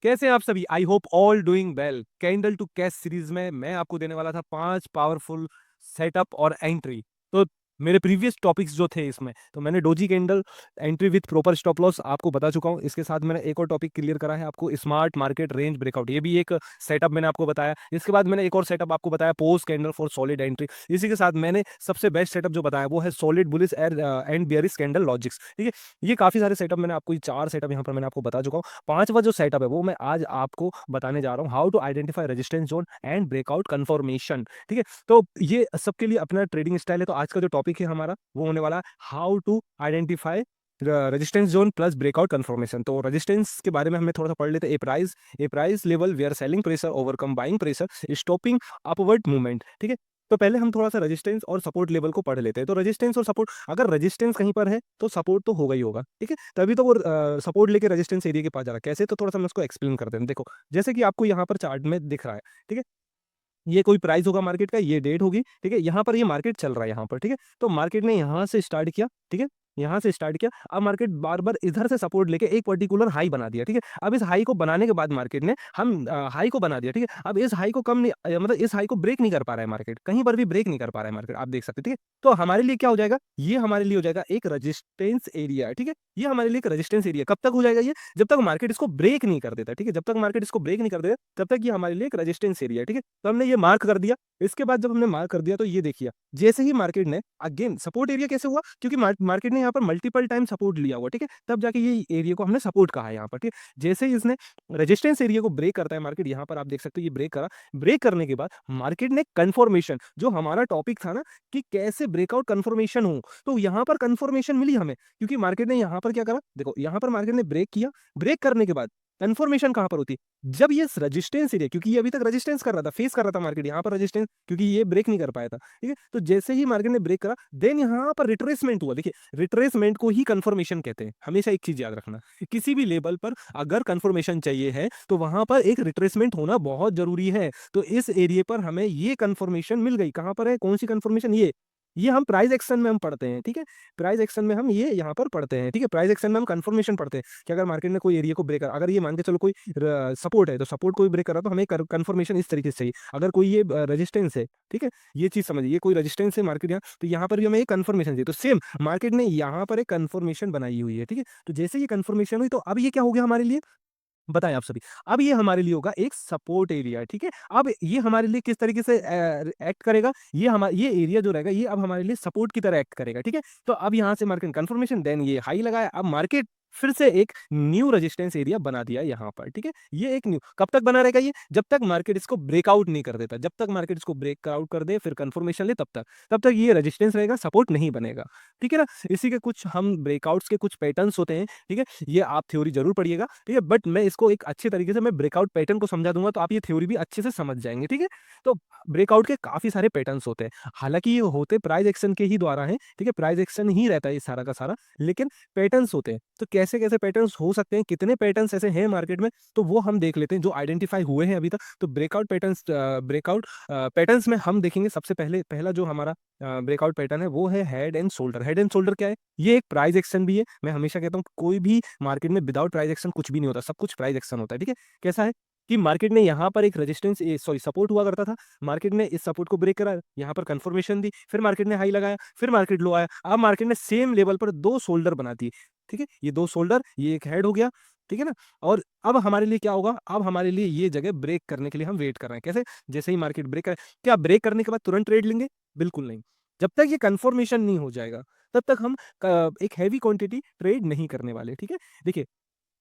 कैसे हैं आप सभी? I hope all doing well. Candle to cash series में मैं आपको देने वाला था 5 पावरफुल सेटअप और एंट्री। तो मेरे प्रीवियस टॉपिक्स जो थे इसमें, तो मैंने doji candle, entry with proper stop loss आपको बता चुका हूँ। इसके साथ मैंने एक और टॉपिक क्लियर करा है आपको, स्मार्ट मार्केट रेंज ब्रेकआउट, ये भी एक सेटअप मैंने आपको बताया। इसके बाद मैंने एक और सेटअप आपको बताया, post candle for solid entry. इसी के साथ मैंने सबसे बेस्ट सेटअप जो बताया वो है solid bullish and bearish candle logics. ठीक है, ये काफी सारे सेटअप मैंने आपको, ये 4 सेटअप यहाँ पर मैंने आपको बता चुका हूँ। पांचवा जो सेटअप है वो मैं आज आपको बताने जा रहा हूँ, how to identify resistance zone and breakout confirmation. ठीक है, तो ये सबके लिए अपना ट्रेडिंग स्टाइल है। तो आज का जो टॉपिक है हमारा वो होने वाला है how to identify resistance zone plus breakout confirmation. तो रेजिस्टेंस के बारे में हमें थोड़ा सा पढ़ लेते हैं। A price level where selling pressure overcome buying pressure stopping upward movement. ठीक है, तो पहले हम थोड़ा सा रेजिस्टेंस और सपोर्ट लेवल को पढ़ लेते हैं। तो रेजिस्टेंस और सपोर्ट, अगर रेजिस्टेंस कहीं पर है तो सपोर्ट तो होगा ही होगा। ठीक है, तभी तो वो सपोर्ट लेके रेजिस्टेंस एरिया के पास जा रहा है। कैसे, तो थोड़ा सा मैं उसको एक्सप्लेन कर देता हूं। देखो, जैसे कि आपको यहाँ पर चार्ट में दिख रहा है, ठीक है, ये कोई प्राइस होगा मार्केट का, ये डेट होगी। ठीक है, यहाँ पर ये मार्केट चल रहा है यहाँ पर। ठीक है, तो मार्केट ने यहाँ से स्टार्ट किया। ठीक है, यहाँ से स्टार्ट किया, अब मार्केट बार बार इधर से सपोर्ट लेके एक पर्टिकुलर हाई बना दिया। ठीक है, अब इस हाई को बनाने के बाद मार्केट ने हम हाई को बना दिया। ठीक है, अब इस हाई को कम नहीं, मतलब इस हाई को ब्रेक नहीं कर पा रहा है मार्केट, कहीं पर भी ब्रेक नहीं कर पा रहा है मार्केट, आप देख सकते हैं। ठीक है, तो हमारे लिए क्या हो जाएगा, ये हमारे लिए हो जाएगा एक रेजिस्टेंस एरिया। ठीक है, ये हमारे लिए एक रेजिस्टेंस एरिया कब तक हो जाएगा, ये जब तक मार्केट इसको ब्रेक नहीं कर देता। ठीक है, जब तक मार्केट इसको ब्रेक नहीं कर देता तब तक ये हमारे लिए एक रेजिस्टेंस एरिया है। ठीक है, तो हमने ये मार्क कर दिया। इसके बाद जब हमने मार्क कर दिया तो ये देखिए, जैसे ही मार्केट ने अगेन सपोर्ट एरिया कैसे हुआ, क्योंकि मार्केट ने यहाँ पर मल्टीपल टाइम सपोर्ट लिया हुआ। ठीक है, तब जाके ये एरिया को हमने सपोर्ट कहा है यहाँ पर। ठीक है, जैसे ही इसने रेजिस्टेंस एरिया को ब्रेक करता है मार्केट, यहाँ पर आप देख सकते हो ये ब्रेक करा। ब्रेक करने के बाद मार्केट ने कंफर्मेशन, जो हमारा टॉपिक था ना कि कैसे ब्रेकआउट कंफर्मेशन हो, तो यहाँ पर कंफर्मेशन मिली हमें, क्योंकि मार्केट ने यहाँ पर क्या करा, देखो यहाँ पर मार्केट ने ब्रेक किया। ब्रेक करने के बाद कंफर्मेशन कहां पर होती है, जब ये रेजिस्टेंस एरिया, क्योंकि ये अभी तक रेजिस्टेंस कर रहा था, फेस कर रहा था मार्केट यहाँ पर रेजिस्टेंस, क्योंकि ये ब्रेक नहीं कर पाया था। ठीक है, तो जैसे ही मार्केट ने ब्रेक करा, देन यहाँ पर रिट्रेसमेंट हुआ। देखिए, रिट्रेसमेंट को ही कंफर्मेशन कहते हैं। हमेशा एक चीज याद रखना, किसी भी लेवल पर अगर कंफर्मेशन चाहिए है तो वहां पर एक रिट्रेसमेंट होना बहुत जरूरी है। तो इस एरिया पर हमें ये कंफर्मेशन मिल गई। कहां पर है, कौन सी कंफर्मेशन, ये हम प्राइस एक्शन में हम पढ़ते हैं। ठीक है, प्राइस एक्शन में हम ये यहाँ पर पढ़ते हैं। ठीक है, प्राइस एक्शन में हम कंफर्मेशन पढ़ते हैं कि अगर मार्केट ने कोई एरिया को ब्रेक कर, अगर ये मान के चलो कोई सपोर्ट है तो सपोर्ट को भी ब्रेक कर रहा, तो हमें कंफर्मेशन इस तरीके से चाहिए। अगर कोई ये रेजिस्टेंस है, ठीक है, ये चीज समझिए, ये कोई रेजिस्टेंस है मार्केट यहाँ, तो यहाँ पर भी हमें एक कंफर्मेशन चाहिए। तो सेम मार्केट ने यहाँ पर एक कंफर्मेशन बनाई हुई है। ठीक है, तो जैसे ये कंफर्मेशन हुई तो अब ये क्या हो गया हमारे लिए, बताएं आप सभी। अब ये हमारे लिए होगा एक सपोर्ट एरिया। ठीक है, अब ये हमारे लिए किस तरीके से एक्ट करेगा, ये एरिया जो रहेगा ये अब हमारे लिए सपोर्ट की तरह एक्ट करेगा। ठीक है, तो अब यहाँ से मार्केट कंफर्मेशन, देन ये हाई लगाया, अब मार्केट फिर से एक न्यू रेजिस्टेंस एरिया बना दिया यहाँ पर। ठीक है, ये एक न्यू कब तक बना रहेगा, ये जब तक मार्केट इसको ब्रेकआउट नहीं कर देता। जब तक मार्केट इसको ब्रेकआउट कर दे फिर कंफर्मेशन ले, तब तक ये रेजिस्टेंस रहेगा, सपोर्ट नहीं बनेगा। ठीक है ना, इसी के कुछ हम ब्रेकआउट्स के कुछ पैटर्न्स होते हैं। ठीक है, ये आप थ्योरी जरूर पढ़िएगा। ठीक है, बट मैं इसको एक अच्छे तरीके से मैं ब्रेकआउट पैटर्न को समझा दूंगा तो आप ये थ्योरी भी अच्छे से समझ जाएंगे। ठीक है, तो ब्रेकआउट के काफी सारे पैटर्न्स होते हैं, हालांकि ये होते प्राइस एक्शन के ही द्वारा है। ठीक है, प्राइस एक्शन ही रहता है ये सारा का सारा, लेकिन पैटर्न्स होते हैं। तो कैसे कैसे पैटर्न्स हो सकते हैं, कितने पैटर्न्स ऐसे हैं मार्केट में, तो वो हम देख लेते हैं जो आइडेंटिफाई हुए हैं अभी तक। तो ब्रेकआउट पैटर्न्स में हम देखेंगे, सबसे पहले पहला जो हमारा ब्रेकआउट पैटर्न है वो है head and shoulder. Head and shoulder क्या है, ये एक प्राइस एक्शन भी है। मैं हमेशा कहता हूँ कोई भी मार्केट में विदाउट प्राइस एक्शन कुछ भी नहीं होता, सब कुछ प्राइस एक्शन होता है। ठीक है, कैसा है कि मार्केट ने यहाँ पर एक रेजिस्टेंस, सॉरी सपोर्ट हुआ करता था, मार्केट ने इस सपोर्ट को ब्रेक करा, यहाँ पर कंफर्मेशन दी, फिर मार्केट ने हाई लगाया, फिर मार्केट लो आया, अब मार्केट ने सेम लेवल पर दो शोल्डर बना दी। ठीक है, ये दो शोल्डर, ये एक हेड हो गया। ठीक है ना, और अब हमारे लिए क्या होगा, अब हमारे लिए ये जगह ब्रेक करने के लिए हम वेट कर रहे हैं। कैसे, जैसे ही मार्केट ब्रेक करे, क्या ब्रेक करने के बाद तुरंत ट्रेड लेंगे, बिल्कुल नहीं। जब तक ये कंफर्मेशन नहीं हो जाएगा तब तक हम एक हैवी क्वांटिटी ट्रेड नहीं करने वाले। ठीक है, देखिए,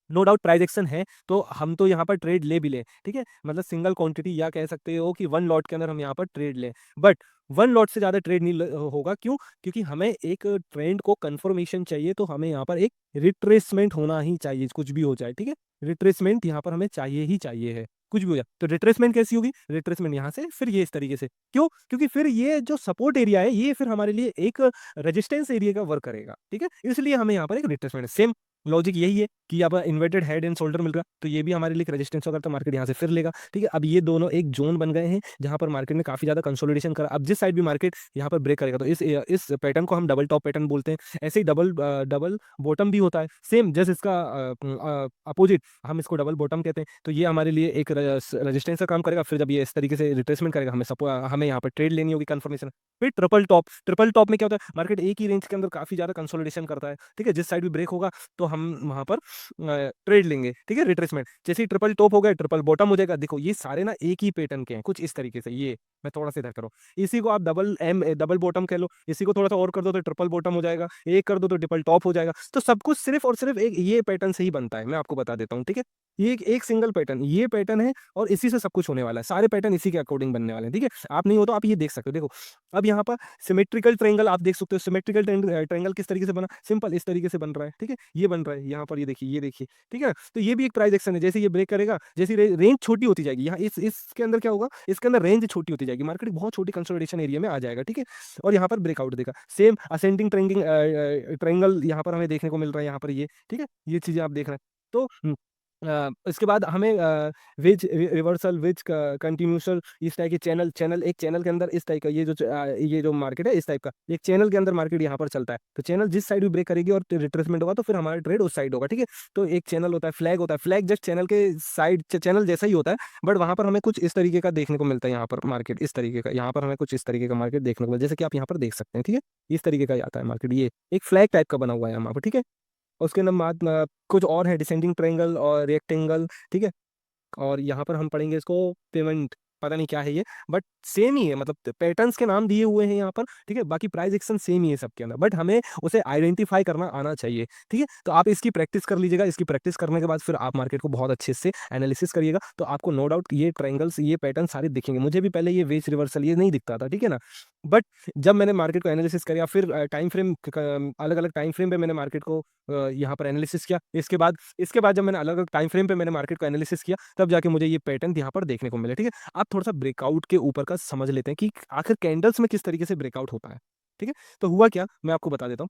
नो डाउट प्राइस एक्शन है तो हम तो यहाँ पर ट्रेड ले भी लें। ठीक है, मतलब सिंगल क्वांटिटी, या कह सकते हो कि वन लॉट के अंदर हम यहाँ पर ट्रेड लें, बट वन लॉट से ज्यादा ट्रेड नहीं होगा। क्यों, क्योंकि हमें एक ट्रेंड को कंफर्मेशन चाहिए, तो हमें यहाँ पर एक रिट्रेसमेंट होना ही चाहिए, कुछ भी हो जाए। ठीक है, रिट्रेसमेंट यहाँ पर हमें चाहिए ही चाहिए है, कुछ भी हो जाए। तो रिट्रेसमेंट कैसी होगी, रिट्रेसमेंट यहाँ से फिर ये इस तरीके से, क्यों, क्योंकि फिर ये जो सपोर्ट एरिया है ये फिर हमारे लिए एक रेजिस्टेंस एरिया का वर्क करेगा। ठीक है, इसलिए हमें यहाँ पर एक रिट्रेसमेंट, सेम लॉजिक यही है। कि यहाँ पर इन्वर्टेड हेड एंड शोल्डर मिल रहा है, तो ये भी हमारे लिए एक रेजिस्टेंस होगा, तो मार्केट यहाँ से फिर लेगा। ठीक है, अब ये दोनों एक जोन बन गए हैं जहाँ पर मार्केट ने काफी ज्यादा कंसोलिडेशन करा। अब जिस साइड भी मार्केट यहाँ पर ब्रेक करेगा तो इस पैटर्न को हम डबल टॉप पैटर्न बोलते हैं। ऐसे ही डबल बॉटम भी होता है, सेम जैसे इसका अपोजिट हम इसको डबल बॉटम कहते हैं। तो ये हमारे लिए एक रेजिस्टेंस का काम करेगा। फिर जब ये इस तरीके से रिट्रेसमेंट करेगा, हमें यहाँ पर ट्रेड लेनी होगी कंफर्मेशन। फिर ट्रिपल टॉप में क्या होता है, मार्केट एक ही रेंज के अंदर काफी ज्यादा कंसोलिडेशन करता है। ठीक है, जिस साइड भी ब्रेक होगा तो हम वहां पर ट्रेड लेंगे। ठीक है, रिट्रेसमेंट जैसे ही ट्रिपल टॉप हो गया ट्रिपल बॉटम हो जाएगा। देखो ये सारे ना एक ही पैटर्न के हैं, कुछ इस तरीके से। ये मैं थोड़ा सा इधर करो, इसी को आप डबल बॉटम कह लो, इसी को थोड़ा सा और कर दो तो ट्रिपल बॉटम हो जाएगा, एक कर दो तो ट्रिपल टॉप हो जाएगा। तो सब कुछ सिर्फ और सिर्फ एक ये पैटर्न से ही बनता है, मैं आपको बता देता हूँ। ठीक है, ये एक सिंगल पैटर्न, ये पैटर्न है और इसी से सब कुछ होने वाला है। सारे पैटर्न इसी के अकॉर्डिंग बनने वाले हैं। ठीक है, आप नहीं हो तो आप ये देख सकते हो। देखो अब यहाँ पर सिमेट्रिकल ट्रायंगल आप देख सकते हो। सिमेट्रिकल ट्रायंगल किस तरीके से बना, सिंपल इस तरीके से बन रहा है। ठीक है, ये बन रहा है यहाँ पर, ये देखिए, ये देखिए। ठीक है, तो ये भी एक प्राइस एक्शन है। जैसे ये ब्रेक करेगा, जैसे रेंज छोटी होती जाएगी, यहाँ इसके अंदर क्या होगा, इसके अंदर रेंज छोटी होती जाएगी, मार्केट बहुत छोटी कंसोलिडेशन एरिया में आ जाएगा। ठीक है, और यहाँ पर ब्रेकआउट देगा। सेम असेंडिंग ट्रायंगल यहाँ पर हमें देखने को मिल रहा है, यहाँ पर ये। ठीक है, ये चीजें आप देख रहे हैं। तो इसके बाद हमें वेज रिवर्सल, वेज कंटिन्यूसल, इस टाइप के चैनल एक चैनल के अंदर इस टाइप का, ये जो मार्केट है इस टाइप का एक चैनल के अंदर मार्केट यहाँ पर चलता है। तो चैनल जिस साइड भी ब्रेक करेगी और रिट्रेसमेंट होगा तो फिर हमारा ट्रेड उस साइड होगा। ठीक है, तो एक चैनल होता है, फ्लैग होता है, फ्लैग जस्ट चैनल के साइड, चैनल जैसा ही होता है, बट वहां पर हमें कुछ इस तरीके का देखने को मिलता है। यहाँ पर मार्केट इस तरीके का, यहाँ पर हमें कुछ इस तरीके का मार्केट देखने को मिलता है, जैसे कि आप यहाँ पर देख सकते हैं। ठीक है, इस तरीके का आता है मार्केट, ये एक फ्लैग टाइप का बना हुआ है यहाँ पर। ठीक है, उसके अंदर बाद कुछ और है, डिसेंडिंग ट्रायंगल और रेक्टेंगल। ठीक है, और यहाँ पर हम पढ़ेंगे इसको पेमेंट, पता नहीं क्या है ये, बट सेम ही है, मतलब पैटर्न्स के नाम दिए हुए हैं यहाँ पर। ठीक है, बाकी प्राइस एक्शन सेम ही है सबके अंदर, बट हमें उसे आइडेंटिफाई करना आना चाहिए। ठीक है, तो आप इसकी प्रैक्टिस कर लीजिएगा। इसकी प्रैक्टिस करने के बाद फिर आप मार्केट को बहुत अच्छे से एनालिसिस करिएगा, तो आपको नो डाउट ये ट्रायंगल्स, ये पैटर्न सारे दिखेंगे। मुझे भी पहले ये वेज रिवर्सल ये नहीं दिखता था। ठीक है ना, बट जब मैंने मार्केट को एनालिसिस किया, फिर टाइम फ्रेम, अलग अलग टाइम फ्रेम पे मैंने मार्केट को यहाँ पर एनालिसिस किया। इसके बाद जब मैंने अलग अलग टाइम फ्रेम पे मैंने मार्केट को एनालिसिस किया, तब जाके मुझे ये पैटर्न यहाँ पर देखने को मिले। ठीक है, आप थोड़ा सा ब्रेकआउट के ऊपर का समझ लेते हैं कि आखिर कैंडल्स में किस तरीके से ब्रेकआउट होता है। ठीक है, तो हुआ क्या, मैं आपको बता देता हूँ।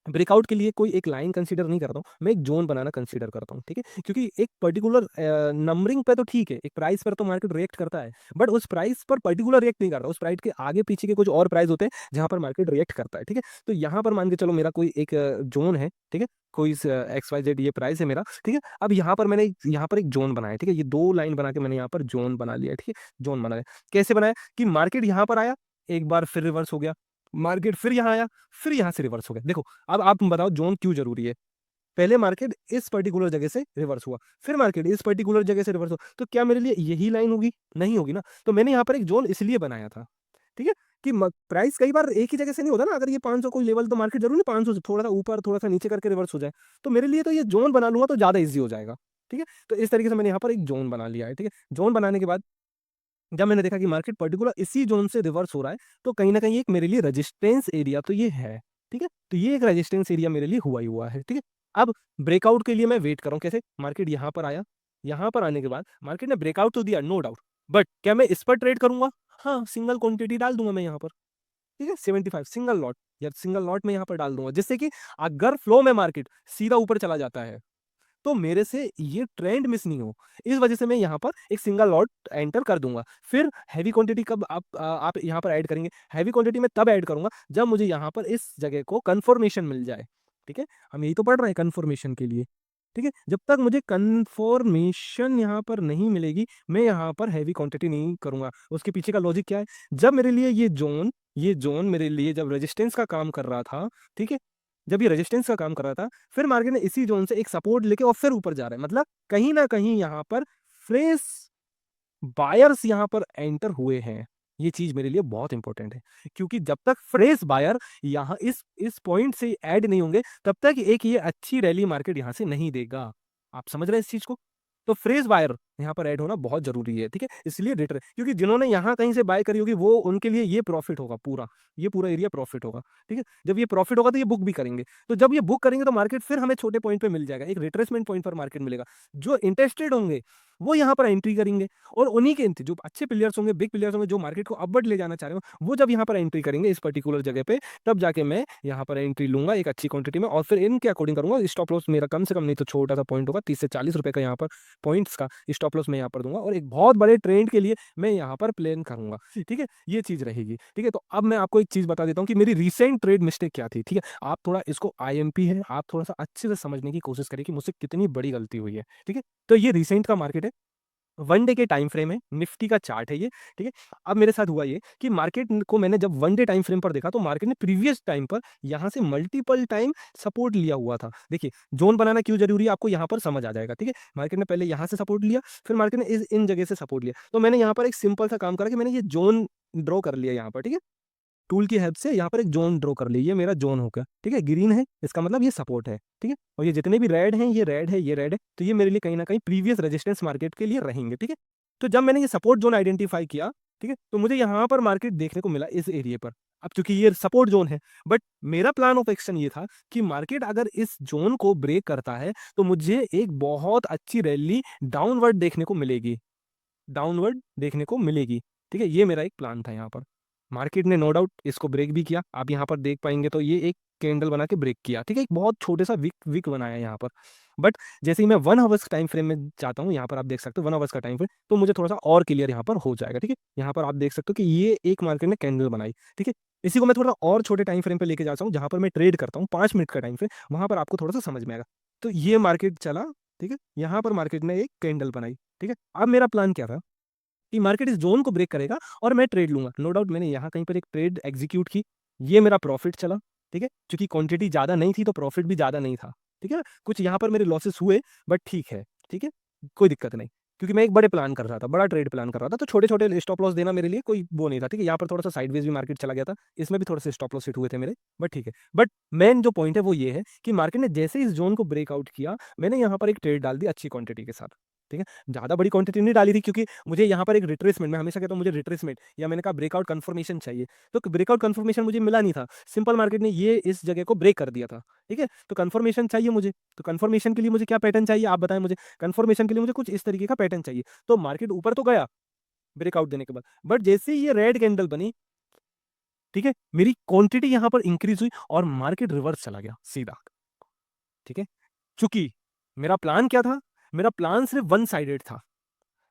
ब्रेकआउट के लिए कोई एक लाइन कंसीडर नहीं करता हूँ, मैं एक जोन बनाना कंसीडर करता हूँ। ठीक है, क्योंकि एक पर्टिकुलर नंबरिंग पे तो ठीक है, एक प्राइस पर तो मार्केट रिएक्ट करता है, बट उस प्राइस पर पर्टिकुलर रिएक्ट नहीं करता। उस प्राइस के आगे पीछे के कुछ और प्राइस होते हैं जहां पर मार्केट रिएक्ट करता है। ठीक है, तो यहाँ पर मान के चलो मेरा कोई एक जोन है। ठीक है, कोई XYZ ये प्राइस है मेरा। ठीक है, अब यहाँ पर मैंने यहाँ पर एक जोन बनाया। ठीक है, ये दो लाइन बना के मैंने यहाँ पर जोन बना लिया। ठीक है, जोन बना लिया, कैसे बनाया कि मार्केट यहाँ पर आया, एक बार फिर रिवर्स हो गया, मार्केट फिर यहाँ आया, फिर यहाँ से रिवर्स हो गया। देखो अब आप बताओ जोन क्यों जरूरी है। पहले मार्केट इस पर्टिकुलर जगह से रिवर्स हुआ, फिर मार्केट इस पर्टिकुलर जगह से रिवर्स हुआ, तो क्या मेरे लिए यही लाइन होगी, नहीं होगी ना। तो मैंने यहाँ पर एक जोन इसलिए बनाया था। ठीक है, कि प्राइस कई बार एक ही जगह से नहीं होता ना, अगर ये 500 कोई लेवल, तो मार्केट जरूर नहीं 500 से थोड़ा सा ऊपर थोड़ा सा नीचे करके रिवर्स हो जाए। तो मेरे लिए तो ये जोन बना लूंगा तो ज्यादा ईजी हो जाएगा। ठीक है, तो इस तरीके से मैंने यहाँ पर एक जोन बना लिया है। ठीक है, जोन बनाने के बाद जब मैंने देखा कि मार्केट पर्टिकुलर इसी जोन से रिवर्स हो रहा है, तो कहीं ना कहीं एक मेरे लिए रेजिस्टेंस एरिया तो ये है। ठीक है, तो ये एक रेजिस्टेंस एरिया मेरे लिए हुआ ही हुआ है। ठीक है, अब ब्रेकआउट के लिए मैं वेट कर रहा हूँ। कैसे, मार्केट यहाँ पर आया, यहाँ पर आने के बाद मार्केट ने ब्रेकआउट तो दिया, नो डाउट, बट क्या मैं इस पर ट्रेड करूंगा, हाँ सिंगल क्वांटिटी डाल दूंगा मैं यहाँ पर। ठीक है, 75 सिंगल लॉट, या सिंगल लॉट में यहाँ पर डाल दूंगा, जिससे कि अगर फ्लो में मार्केट सीधा ऊपर चला जाता है तो मेरे से ये ट्रेंड मिस नहीं हो, इस वजह से मैं यहाँ पर एक सिंगल लॉट एंटर कर दूंगा। फिर हैवी क्वांटिटी कब आप यहाँ पर ऐड करेंगे, हैवी क्वांटिटी में तब ऐड करूंगा जब मुझे यहाँ पर इस जगह को कंफर्मेशन मिल जाए। ठीक है, हम यही तो पढ़ रहे हैं कंफर्मेशन के लिए। ठीक है, जब तक मुझे कंफर्मेशन यहाँ पर नहीं मिलेगी, मैं यहाँ पर हैवी क्वांटिटी नहीं करूंगा। उसके पीछे का लॉजिक क्या है, जब मेरे लिए ये जोन मेरे लिए जब रेजिस्टेंस का काम कर रहा था, ठीक है, जब ये रेजिस्टेंस का काम कर रहा था, फिर मार्केट ने इसी जोन से एक सपोर्ट लेके और फिर ऊपर जा रहा है, मतलब कहीं ना कहीं यहाँ पर फ्रेश बायर्स यहाँ पर एंटर हुए हैं। ये चीज मेरे लिए बहुत इंपॉर्टेंट है, क्योंकि जब तक फ्रेश बायर यहाँ इस पॉइंट से ऐड नहीं होंगे, तब तक एक ये अच्छी रैली मार्केट यहाँ से नहीं देगा। आप समझ रहे हैं इस चीज को। तो फ्रेश बायर यहाँ पर ऐड होना बहुत जरूरी है, ठीक है। इसलिए रिटर, क्योंकि जिन्होंने यहाँ कहीं से बाय करी होगी वो, उनके लिए ये प्रॉफिट होगा पूरा, ये पूरा एरिया प्रॉफिट होगा, ठीक है। जब ये प्रॉफिट होगा तो ये बुक भी करेंगे, तो जब ये बुक करेंगे तो मार्केट फिर हमें छोटे पॉइंट पे मिल जाएगा, एक रिट्रेसमेंट पॉइंट पर मार्केट मिलेगा। जो इंटरेस्टेड होंगे वो यहाँ पर एंट्री करेंगे, और उन्हीं के जो अच्छे प्लेयर्स होंगे, बिग प्लेयर्स होंगे, जो मार्केट को अपवर्ड ले जाना चाह रहे हो, वो जब यहाँ पर एंट्री करेंगे इस पर्टिकुलर जगह पे, तब जाके मैं यहाँ पर एंट्री लूंगा एक अच्छी क्वांटिटी में, और फिर इनके अकॉर्डिंग करूंगा। स्टॉप लॉस मेरा कम से कम नहीं तो छोटा सा पॉइंट होगा, 30 से 40 रुपए का यहाँ पर पॉइंट्स का स्टॉप लॉस मैं यहाँ पर दूंगा, और एक बहुत बड़े ट्रेंड के लिए मैं यहाँ पर प्लान करूंगा, ठीक है। ये चीज रहेगी, ठीक है। तो अब मैं आपको एक चीज बता देता हूँ कि मेरी रिसेंट ट्रेड मिस्टेक क्या थी, ठीक है। आप थोड़ा इसको आईएमपी है, आप थोड़ा सा अच्छे से समझने की कोशिश करें कि मुझसे कितनी बड़ी गलती हुई है, ठीक है। तो ये रिसेंट का मार्केट है, 1 डे के टाइम फ्रेम है, निफ्टी का चार्ट है ये, ठीक है। अब मेरे साथ हुआ ये कि मार्केट को मैंने जब 1 डे टाइम फ्रेम पर देखा तो मार्केट ने प्रीवियस टाइम पर यहाँ से मल्टीपल टाइम सपोर्ट लिया हुआ था। देखिए जोन बनाना क्यों जरूरी है आपको यहाँ पर समझ आ जाएगा, ठीक है। मार्केट ने पहले यहाँ से सपोर्ट लिया, फिर मार्केट ने इन जगह से सपोर्ट लिया, तो मैंने यहाँ पर एक सिंपल सा काम करा कि मैंने ये जोन ड्रॉ कर लिया यहाँ पर, ठीक है। टूल की हेल्प से यहाँ पर एक जोन ड्रॉ कर ली, ये मेरा जोन हो गया, ठीक है। ग्रीन है इसका मतलब ये सपोर्ट है, ठीक है। और ये जितने भी रेड हैं, ये रेड है, ये रेड है, तो ये मेरे लिए कहीं ना कहीं प्रीवियस रेजिस्टेंस मार्केट के लिए रहेंगे, ठीक है। तो जब मैंने ये सपोर्ट जोन आइडेंटिफाई किया, ठीक है, तो मुझे यहाँ पर मार्केट देखने को मिला इस एरिया पर। अब चूंकि ये सपोर्ट जोन है, बट मेरा प्लान ऑफ एक्शन ये था कि मार्केट अगर इस जोन को ब्रेक करता है तो मुझे एक बहुत अच्छी रैली डाउनवर्ड देखने को मिलेगी, डाउनवर्ड देखने को मिलेगी, ठीक है। ये मेरा एक प्लान था यहाँ पर। मार्केट ने नो डाउट इसको ब्रेक भी किया, आप यहाँ पर देख पाएंगे तो ये एक कैंडल बना के ब्रेक किया, ठीक है। एक बहुत छोटे सा विक विक बनाया यहाँ पर, बट जैसे ही मैं 1 आवर्स टाइम फ्रेम में जाता हूँ, यहाँ पर आप देख सकते हो 1 आवर्स का टाइम फ्रेम, तो मुझे थोड़ा सा और क्लियर यहाँ पर हो जाएगा, ठीक है। यहाँ पर आप देख सकते हो कि ये एक मार्केट ने कैंडल बनाई, ठीक है। इसी को मैं थोड़ा और छोटे टाइम फ्रेम पे लेके जाता हूँ, जहां पर मैं ट्रेड करता हूँ 5 मिनट का टाइम फ्रेम, वहां पर आपको थोड़ा सा समझ में आएगा। तो ये मार्केट चला, ठीक है, यहाँ पर मार्केट ने एक कैंडल बनाई, ठीक है। अब मेरा प्लान क्या था कि मार्केट इस जोन को ब्रेक करेगा और मैं ट्रेड लूंगा। नो डाउट मैंने यहाँ कहीं पर एक ट्रेड एग्जीक्यूट की, ये मेरा प्रॉफिट चला, ठीक है। क्योंकि क्वांटिटी ज्यादा नहीं थी तो प्रॉफिट भी ज्यादा नहीं था, ठीक है। कुछ यहाँ पर मेरे लॉसेस हुए, बट ठीक है, ठीक है, कोई दिक्कत नहीं, क्योंकि मैं एक बड़े प्लान कर रहा था, बड़ा ट्रेड प्लान कर रहा था, तो छोटे छोटे स्टॉप लॉस देना मेरे लिए कोई वो नहीं था, ठीक है। यहाँ पर थोड़ा सा साइडवेज भी मार्केट चला गया था, इसमें भी थोड़े से स्टॉप लॉस हिट हुए थे मेरे, बट ठीक है। बट मेन जो पॉइंट है वो ये है कि मार्केट ने जैसे इस जोन को ब्रेकआउट किया, मैंने यहाँ पर एक ट्रेड डाल दी अच्छी क्वांटिटी के साथ, ठीक है। ज्यादा बड़ी क्वांटिटी नहीं डाली थी, क्योंकि मुझे यहाँ पर एक रिट्रेसमेंट, मैं हमेशा कहता हूँ मुझे रिट्रेसमेंट या मैंने कहा ब्रेकआउट कंफर्मेशन चाहिए, तो ब्रेकआउट कंफर्मेशन मुझे मिला नहीं था। सिंपल मार्केट ने ये इस जगह को ब्रेक कर दिया था, ठीक है। तो कंफर्मेशन चाहिए मुझे, तो कंफर्मेशन के लिए मुझे क्या पैटर्न चाहिए आप बताएं मुझे। कंफर्मेशन के लिए मुझे कुछ इस तरीके का पैटर्न चाहिए। तो मार्केट ऊपर तो गया ब्रेकआउट देने के बाद, बट जैसे ही ये रेड कैंडल बनी, ठीक है, मेरी क्वांटिटी यहां पर इंक्रीज हुई और मार्केट रिवर्स चला गया सीधा, ठीक है। चूंकि मेरा प्लान क्या था, मेरा प्लान सिर्फ वन साइडेड था,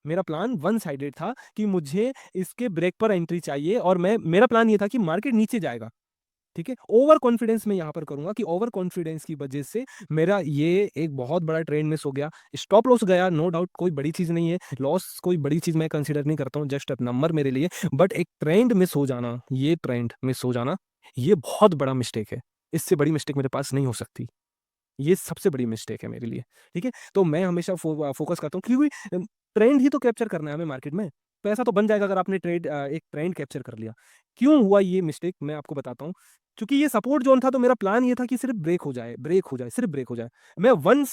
मेरा प्लान वन साइडेड था कि मुझे इसके ब्रेक पर एंट्री चाहिए, और मैं, मेरा प्लान ये था कि मार्केट नीचे जाएगा, ठीक है। ओवर कॉन्फिडेंस में यहां पर करूंगा कि ओवर कॉन्फिडेंस की वजह से मेरा ये एक बहुत बड़ा ट्रेंड मिस हो गया, स्टॉप लॉस गया, नो डाउट कोई बड़ी चीज नहीं है, लॉस कोई बड़ी चीज मैं कंसीडर नहीं करता हूँ, जस्ट नंबर मेरे लिए। बट एक ट्रेंड मिस हो जाना, ये ट्रेंड मिस हो जाना, ये बहुत बड़ा मिस्टेक है, इससे बड़ी मिस्टेक मेरे पास नहीं हो सकती, ये सबसे बड़ी मिस्टेक है मेरे लिए, ठीक है। तो मैं हमेशा फोकस करता हूँ, क्योंकि ट्रेंड ही तो कैप्चर करना है हमें मार्केट में, पैसा तो बन जाएगा अगर आपने एक ट्रेंड कैप्चर कर लिया। क्यों हुआ ये मिस्टेक मैं आपको बताता हूँ। क्योंकि ये सपोर्ट जोन था, तो मेरा प्लान ये था कि सिर्फ ब्रेक हो जाए, ब्रेक हो जाए, सिर्फ ब्रेक हो जाए। मैं वन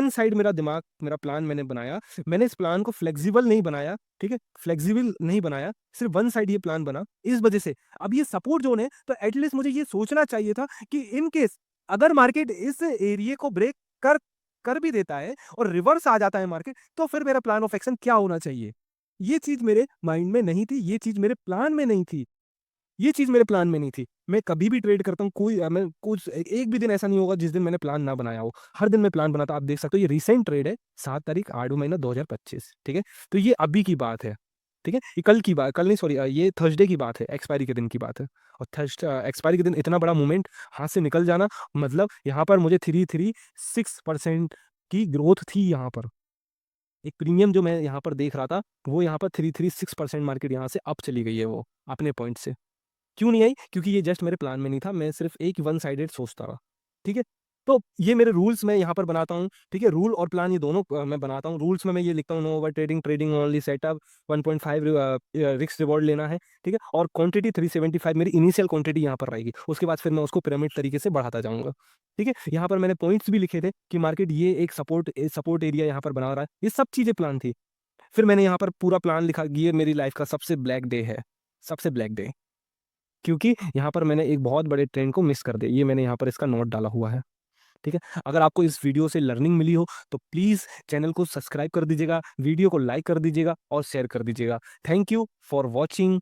साइड मेरा दिमाग, मेरा प्लान मैंने बनाया, मैंने इस प्लान को फ्लेक्सिबल नहीं बनाया, ठीक है, फ्लेक्सिबल नहीं बनाया, सिर्फ वन साइड ये प्लान बना, इस वजह से अब ये सपोर्ट जोन है, तो एटलीस्ट मुझे ये सोचना चाहिए था कि इन केस अगर मार्केट इस एरिया को ब्रेक कर कर भी देता है और रिवर्स आ जाता है मार्केट, तो फिर मेरा प्लान ऑफ एक्शन क्या होना चाहिए। ये चीज मेरे माइंड में नहीं थी, ये चीज मेरे प्लान में नहीं थी, ये चीज मेरे प्लान में नहीं थी। मैं कभी भी ट्रेड करता हूँ, कोई मैं कुछ एक भी दिन ऐसा नहीं होगा जिस दिन मैंने प्लान ना बनाया हो, हर दिन मैं प्लान बनाता। आप देख सकते हो ये रिसेंट ट्रेड है, 7 तारीख 8 महीना 2025, ठीक है। तो ये अभी की बात है, ठीक है, ये कल की बात, कल नहीं सॉरी, ये थर्सडे की बात है, एक्सपायरी के दिन की बात है। और थर्सडे एक्सपायरी के दिन इतना बड़ा मूवमेंट हाथ से निकल जाना, मतलब यहाँ पर मुझे 336% की ग्रोथ थी यहाँ पर। एक प्रीमियम जो मैं यहाँ पर देख रहा था, वो यहाँ पर 336% मार्केट यहाँ से अप चली गई है, वो अपने पॉइंट से। क्यों नहीं आई? क्योंकि ये जस्ट मेरे प्लान में नहीं था, मैं सिर्फ एक वन साइडेड सोचता रहा, ठीक है। तो ये मेरे रूल्स मैं यहाँ पर बनाता हूँ, ठीक है? रूल और प्लान ये दोनों मैं बनाता हूँ। रूल्स में मैं ये लिखता हूँ, no over trading, trading only setup, 1.5 risk reward लेना है, ठीक है? और क्वांटिटी 375 मेरी इनिशियल क्वांटिटी यहाँ पर रहेगी। उसके बाद फिर मैं उसको पिरामिड तरीके से बढ़ाता जाऊँगा, ठीक है? यहाँ पर मैंने पॉइंट्स भी लिखे थे कि मार्केट ये एक सपोर्ट एरिया यहाँ पर बना रहा है। ये सब चीज़ें प्लान थी। फिर मैंने यहाँ पर पूरा प्लान लिखा, ये मेरी लाइफ का सबसे ब्लैक डे है, सबसे ब्लैक डे। क्योंकि यहाँ पर मैंने एक बहुत बड़े ट्रेंड को मिस कर दिया। ये मैंने यहाँ पर इसका नोट डाला हुआ है। ठीक है? अगर आपको इस वीडियो से लर्निंग मिली हो तो प्लीज़ चैनल को सब्सक्राइब कर दीजिएगा, वीडियो को लाइक कर दीजिएगा और शेयर कर दीजिएगा। Thank you for watching.